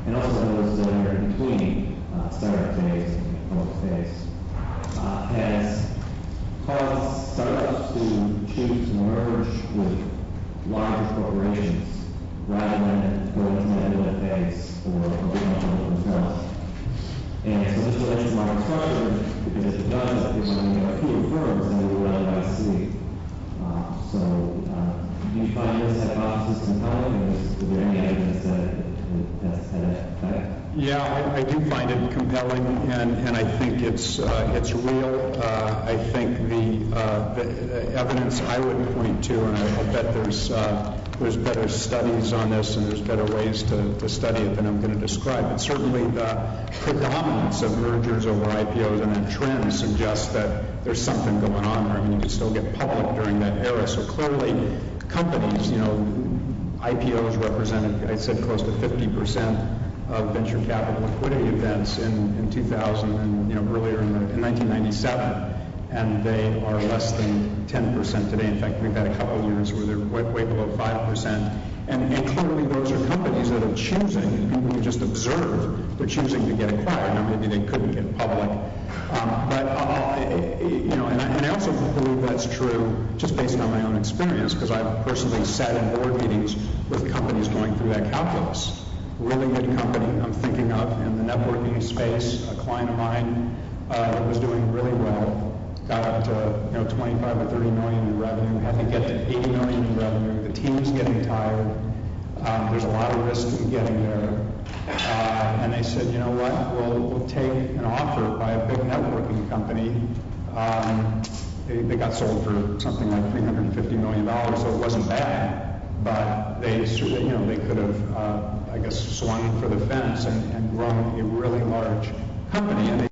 and also those that are in between startup phase and public phase has caused startups to choose to merge with larger corporations rather than go into that middle phase or become public themselves? And so this relates to market structure because if it does, if we want to get fewer firms than we would otherwise see. Do you find this hypothesis compelling, and is there any evidence that it has had that effect? Yeah, I do find it compelling, and I think it's real. I think the evidence I would point to, and I bet there's better studies on this, and there's better ways to study it than I'm going to describe. But certainly the predominance of mergers over IPOs and that trend suggests that there's something going on there. I mean, you could still get public during that era. So clearly, companies, IPOs represented, I said, close to 50% of venture capital liquidity events in 2000 and earlier in 1997, and they are less than 10% today. In fact, we've had a couple of years where they're way below 5%. And clearly those are companies that are choosing, people can just observe, they're choosing to get acquired. Now maybe they couldn't get public. And I also believe that's true just based on my own experience, because I've personally sat in board meetings with companies going through that calculus. Really good company I'm thinking of in the networking space, a client of mine that was doing really well, got up to 25 or 30 million in revenue, had to get to 80 million in revenue. The team's getting tired. There's a lot of risk in getting there. And they said, you know what, we'll take an offer by a big networking company. They got sold for something like $350 million, so it wasn't bad. But they could have, swung for the fence and grown a really large company. And